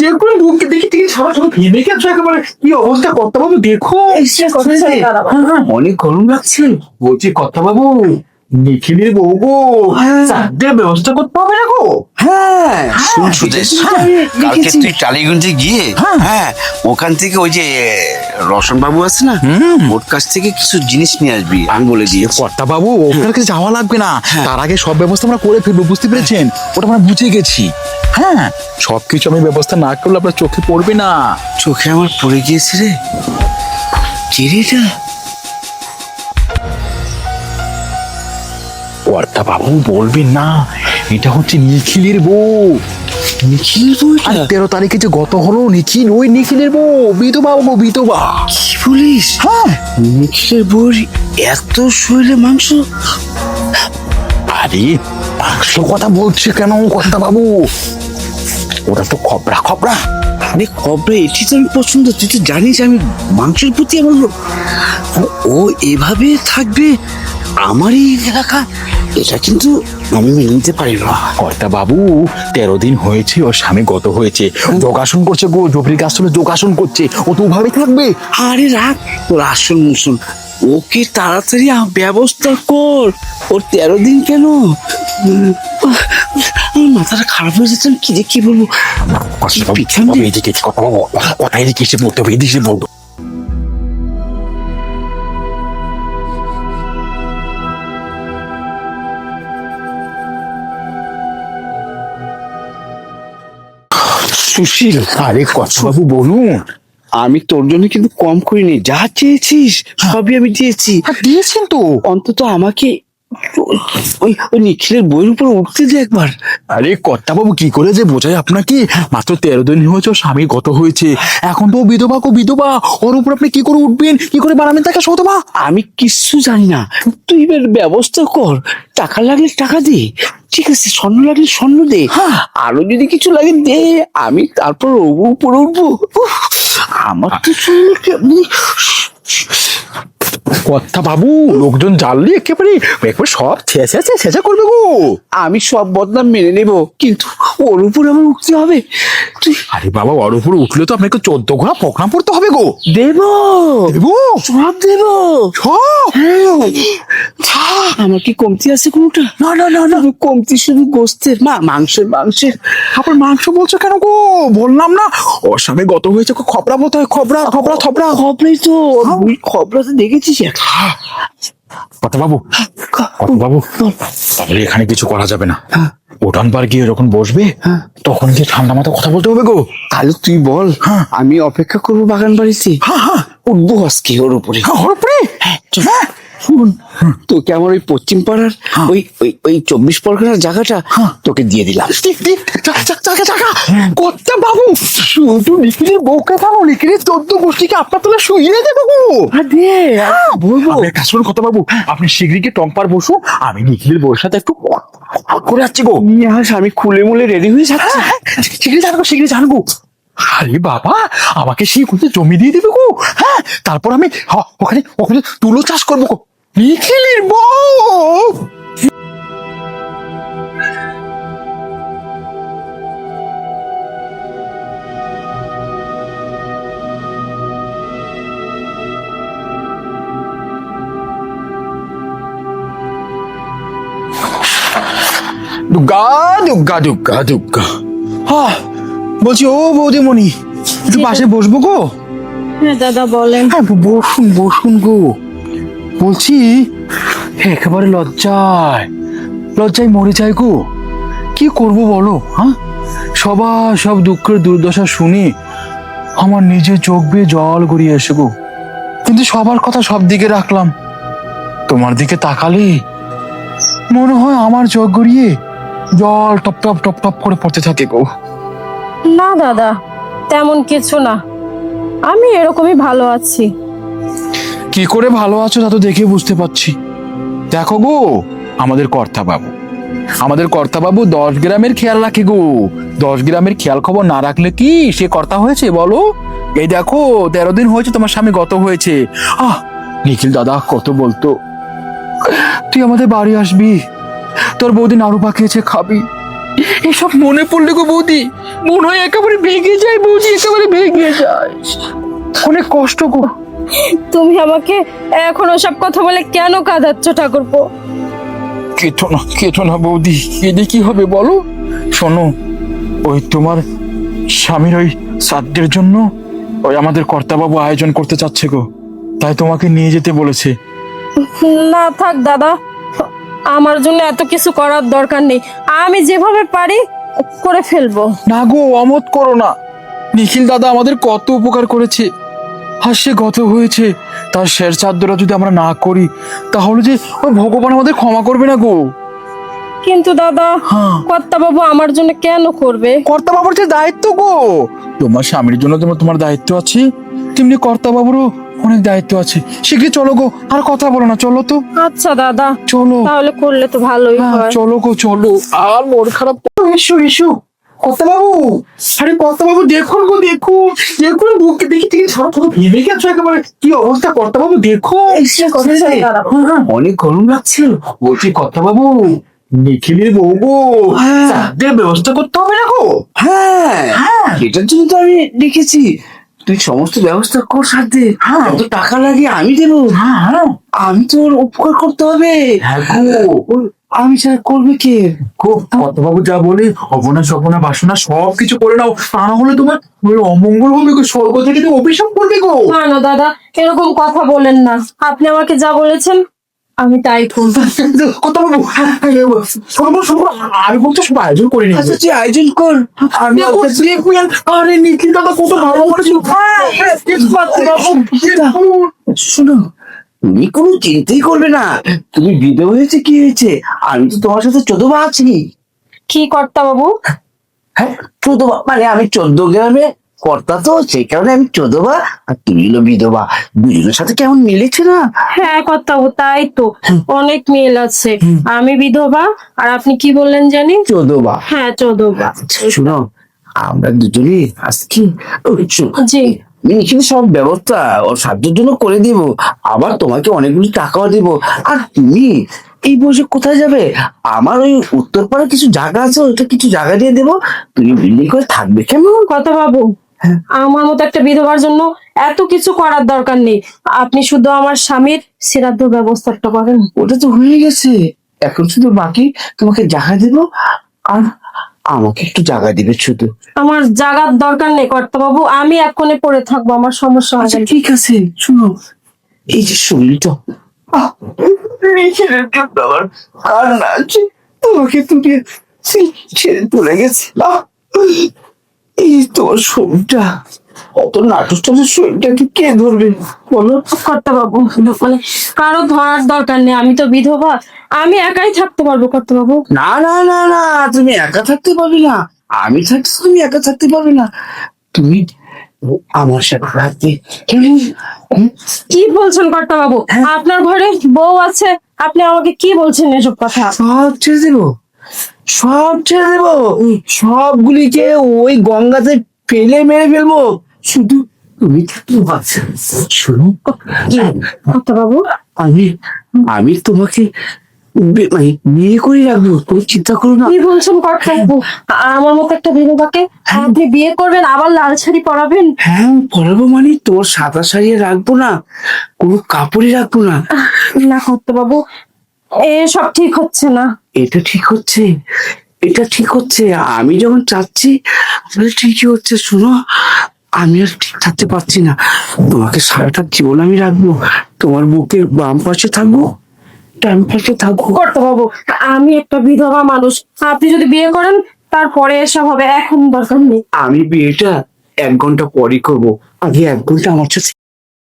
এরকম লোককে দেখি দেখি সারা সব ভেবে গেছো একেবারে। কি অবস্থা কর্তা বাবু, দেখো অনেক গরম লাগছে। বলছি কর্তা বাবু, নিখিলের বউ গো, চাঁদের ব্যবস্থা করতে হবে না গো। হ্যাঁ শুন সুদেশ, কালকে তুই টালিগঞ্জে গিয়ে হ্যাঁ ওখান থেকে ওই যে রোশন বাবু আছে না, ওর কাছ থেকে কিছু জিনিস নিয়ে আসবি, আমি বলে দিয়েছি। কর্তা বাবু ওখানে কাছে যাওয়া লাগবে না, তার আগে সব ব্যবস্থা আমরা করে ফেলবো, বুঝতে পেরেছেন? ওটা আমরা বুঝে গেছি। হ্যাঁ সবকিছু আমি ব্যবস্থা না করলে আপনার চোখে পড়বে না। চোখে আমার পড়ে গিয়েছে রে, চিড়িটা। কর্তা বাবু বলবেন না, এটা হচ্ছে নিখিলের বউ। নিখিলের বউ? আর 13 তারিখে যে গত হলো নিখিল, ওই নিখিলের বউ, বিধবা গো, বিধবা। কি বলিস? হ্যাঁ নিখিলের বউর এত শরীরে মাংস? আরে মাংস কথা বলছে কেন কর্তা বাবু, ওটা তো খবরা খবরা। আরে খবরে এটি তো আমি পছন্দ, তুই তো জানিস আমি মাংসের প্রতি আমার ও এভাবে থাকবে আমার এই এলাকা, এটা কিন্তু আমি মেনে নিতে পারি না। কর্তা বাবু 13 দিন হয়েছে ওর স্বামী গত হয়েছে, যোগাসন করছে গো, জবরির গাছ তুলে যোগাসন করছে, ও তো ওভাবে থাকবে। আরে রাখ তোর আসল মুসুন, ওকে তাড়াতাড়ি ব্যবস্থা কর। ওর 13 দিন কেন, আমার মাথাটা খারাপ হয়ে যাচ্ছে, আমি কি যে কি বলবো। এদিকে কথা বাবু, কথা এদিকে এসে বলতে হবে, এদিকে এসে বলতো। সুশীল, আরে কচ্ছ বাবু বলুন। আমি তোর জন্য কিন্তু কম করিনি, যা চেয়েছিস সবই আমি দিয়েছি। দিয়েছেন তো, অন্তত আমাকে ওই ওই নিখিলের বইয়ের উপর উঠতে দে একবার। আরে কর্তা বাবু কি করে যে বোঝাই আপনাকে, মাত্র 13 দিন হয়েছে ওর স্বামী গত হয়েছে, এখন তো বিধবা গো বিধবা, ওর উপর আপনি কি করে উঠবেন, কি করে বানাবেন তাকে শতবা? আমি কিচ্ছু জানি না, তুই এবার ব্যবস্থা কর। টাকা লাগলে টাকা দে, ঠিক আছে, স্বর্ণ লাগলে স্বর্ণ দে, আরো যদি কিছু লাগে দে, আমি তারপর উপরে উঠবো। আমার তো শুনলে কেমনি। কর্তা বাবু লোকজন জানলে একেবারে একবার সব ছেঁচা করবে গো। আমি সব বদনাম মেনে নেব, কিন্তু ওর উপর আমার উঠতে হবে। তুই আরে বাবা ওর উপর উঠলে তো আপনাকে 14 ঘোড়া প্রোগ্রাম পড়তে হবে গো। দেব দেবো সব দেব সব। আমার কি কমতি আছে কোনটা? না না না না, কমতি শুধু গোস্তের, মাংসের। আপনার মাংস বলছো কেন গো? বললাম না ওর স্বামী গত হয়েছে, খবরা বলতে হয়, খবরা খবরা খবরা। খবরাই তো, ওই খবরাতে দেখেছিস একটা। কর্তা বাবু, কর্তা বাবু তাহলে এখানে কিছু করা যাবে না, উঠান পার গিয়ে যখন বসবে তখন গিয়ে ঠান্ডা মাথা কথা বলতে হবে গো। তাহলে তুই বল, আমি অপেক্ষা করবো বাগান বাড়িতে। উঠবো আজকে ওর উপরে। ওর উপরে শুন, তোকে আমার ওই পশ্চিম পাড়ার ওই ওই ওই 24 পরগনার জায়গাটা তোকে দিয়ে দিলাম। কর্তা বাবু শুধু নিখিলের বউকে থামো, নিখিলের 14 গোষ্ঠীকে আপনার তোলা শুইয়ে দেবো গো। বলবো আপনি কাজ করুন কর্তা বাবু, আপনি শিগগিরই টংপার বসু, আমি নিখিলের বউর সাথে একটু করে যাচ্ছি গো। নিয়ে আস, আমি খুলে মুলে রেডি হয়ে যাচ্ছি। শিগগিরই জানবো। আরে বাবা আমাকে সেই কোথাও জমি দিয়ে দিবে গো। হ্যাঁ তারপর আমি ওখানে ওখানে তুলো চাষ করবো গো। নিখিলের বউ দুর্গা দুর্গা দুর্গা দুর্গা। হ্যাঁ বলছি ও বৌদিমণি একটু পাশে বসবো গো। হ্যাঁ দাদা বলেন। হ্যাঁ বসুন বসুন গো। বলছি একেবারে লজ্জায় মরে যায় গো, কি করবো বলো? হ্যাঁ সব দুঃখের দুর্দশা শুনে আমার নিজের চোখ বেয়ে জল গড়িয়ে এসে গো, কিন্তু সবার কথা সব দিকে রাখলাম, তোমার দিকে তাকালে মনে হয় আমার চোখ গড়িয়ে জল টপ টপ টপ টপ করে পড়তে থাকে গো। না দাদা তেমন কিছু না, আমি এরকমই ভালো আছি। কি করে ভালো আছো তা তো দেখে বুঝতে পারছি। দেখো গো আমাদের কর্তা বাবু 10 গ্রামের খেয়াল রাখে গো। 10 গ্রামের খেয়াল খবর না রাখলে কি সে কর্তা হয়েছে বলো? এই দেখো 13 দিন হয়েছে তোমার স্বামী গত হয়েছে। নিখিল দাদা কত বলতো, তুই আমাদের বাড়ি আসবি, তোর বৌদি নাড়ু পাকিয়েছে খাবি, এসব মনে পড়লে গো বৌদি, মনে হয় একেবারে ভেঙে যায় বৌদি, একেবারে ভেঙে যায়। অনেক কষ্ট গো। তুমি আমাকে এখন ওসব কথা বলে কেন কাঁদাচ্ছ ঠাকুরপো? কেটো না বৌদি, কেঁদে কি হবে বলো? শোনো, ওই তোমার স্বামীর ওই শ্রাদ্ধের জন্য ওই আমাদের কর্তাবাবু আয়োজন করতে চাচ্ছে গো, তাই তোমাকে নিয়ে যেতে বলেছে। না থাক দাদা, আমার জন্য এত কিছু করার দরকার নেই, আমি যেভাবে পারি করে ফেলবো। না গো, অমত করো না। নিখিল দাদা আমাদের কত উপকার করেছে, আর সে গত হয়েছে, তার শের চাঁদরা যদি আমরা না করি তাহলে যে ওই ভগবান আমাদের ক্ষমা করবে না গো। কিন্তু দাদা, হ্যাঁ। কর্তাবাবু আমার জন্য কেন করবে? কর্তা বাবুর যে দায়িত্ব গো, তোমার স্বামীর জন্য তোমার দায়িত্ব আছে, তেমনি কর্তা বাবুরও অনেক দায়িত্ব আছে। শীঘ্রই চলো গো, আর কথা বলো না, চলো তো। আচ্ছা দাদা, চলো। তাহলে করলে তো ভালোই হ্যাঁ, হয়। চলো গো চলো, আর মন খারাপ। এসো এসো কর্তাবাবু, আরে কর্তাবাবু দেখুন গো, দেখুন দেখুন, বুকে দেখি থেকে সারা চোখ ভেঙে গেছো একেবারে, কি অবস্থা কর্তাবাবু দেখো। অনেক গরম লাগছে, বলছি কর্তাবাবু, নিখিলের বউ গো, চাঁদের ব্যবস্থা করতে হবে না গো। হ্যাঁ, এটার জন্য তো আমি দেখেছি, তুই সমস্ত ব্যবস্থা কর সাথে, কত টাকা লাগে আমি দেবো। আমি তোর উপকার করতে হবে। হ্যাঁ গো, আমি ছাড়া করবে কে? কর্তাবাবু যা বলে অবনা সপনা বাসনা সব কিছু করে নাও, তা না হলে তোমার ওই অমঙ্গল হবে গো, স্বর্গ থেকে তো অভিশাপ করবে গো। না না দাদা, এরকম কথা বলেন না, আপনি আমাকে যা বলেছেন আমি তাই করবো। কর্তাবাবু, শোনো শোনো, আমি বলতে সব আয়োজন করে নিই। আচ্ছা তুই আয়োজন কর, আমি দেখবেন, আরে নিখিল দাদা কত ভালো করেছিল। শোনো, তুমি কোনো চিন্তাই করবে না, তুমি বিধবা হয়েছে কি হয়েছে, আমি তো তোমার সাথে 14 আছি। কি কর্তাবাবু? হ্যাঁ, 14 মানে আমি 14 গ্রামে কর্তা, তো সেই কারণে আমি 14 আর তুমি হলো বিধবা, দুজনের সাথে কেমন মিলেছে না? হ্যাঁ কর্তাবাবু, তাই তো, অনেক মিল আছে। আমি বিধবা আর আপনি কি বললেন জানি? 14। হ্যাঁ 14। শুনো, আমরা দুজনেই আজকে জি। এখানে সব ব্যবস্থা ওর সাধ্যের জন্য করে দিব, আবার তোমাকে অনেকগুলো টাকাও দিব। আর তুমি এই বয়সে কোথায় যাবে? আমার ওই উত্তরপাড়া কিছু জায়গা আছে, ওইটা কিছু জায়গা দিয়ে দেবো, তুমি বিল্ডিং করে থাকবে কেমন? কর্তাবাবু, আমার মতো একটা বিধবার জন্য এত কিছু করার দরকার নেই, আপনি শুধু আমার স্বামীর শ্রাদ্ধ ব্যবস্থাটা করেন। ওটা তো হয়ে গেছে, এখন শুধু বাকি তোমাকে জায়গা দেবো, আর আমাকে একটু জায়গা দিবে শুধু। আমার জাগার দরকার নেই কর্তাবাবু, আমি এক কোণে পড়ে থাকবো, আমার সমস্যা হবে আচ্ছা না। ঠিক আছে, শুনো, এই যে শরীরটা ছেড়ে আমার কান্না আছে, তোমাকে তুমি ছেড়ে চলে গেছে। এই তোমার শরীরটা, অত নাটুসটার শরীরটাকে কে ধরবে বলো? কর্তাবাবু, মানে কারো ধরার দরকার নেই, আমি তো বিধবা, আমি একাই থাকতে পারবো কর্তাবাবু। না না না না, তুমি একা থাকতে পারবে না, আমি থাকতে তুমি একা থাকতে পারবে না, তুমি আমার সাথে থাকতে। কি বলছেন কর্তাবাবু? আপনার ঘরে বউ আছে, আপনি আমাকে কি বলছেন এসব কথা? সব ছেড়ে দেবো, সব ছেড়ে দেবো, সবগুলিকে ওই গঙ্গাতে ফেলে মেরে ফেলবো, শুধু তুমি থাকতে পারছো। শোনো কর্তাবাবু, আমি আমি তোমাকে মানে বিয়ে করে রাখবো, তুমি চিন্তা করো না। কি বলছেন কর্তাবাবু? আমার মতো একটা বিধবাকে আপনি বিয়ে করবেন, আবার লাল শাড়ি পরাবেন? হ্যাঁ পরাবো, মানে তোমার সাদা শাড়ি রাখবো না, কোনো কাপড়ই রাখবো না। না কর্তাবাবু, এসব ঠিক হচ্ছে না। এটা ঠিক হচ্ছে, এটা ঠিক হচ্ছে, আমি যখন চাচ্ছি তাহলে ঠিকই হচ্ছে। শোনো, আমি আর ঠিক থাকতে পারছি না, তোমাকে সারাটা জীবন আমি রাখবো, তোমার বুকের বাম পাশে থাকবো, ডান পাশে থাকবো। কর্তাবাবু, আমি একটা বিধবা মানুষ, আপনি যদি বিয়ে করেন তারপরে এসব হবে, এখন দরকার নেই। আমি বিয়েটা 1 ঘন্টা পরই করবো, আগে 1 ঘন্টা আমার সাথে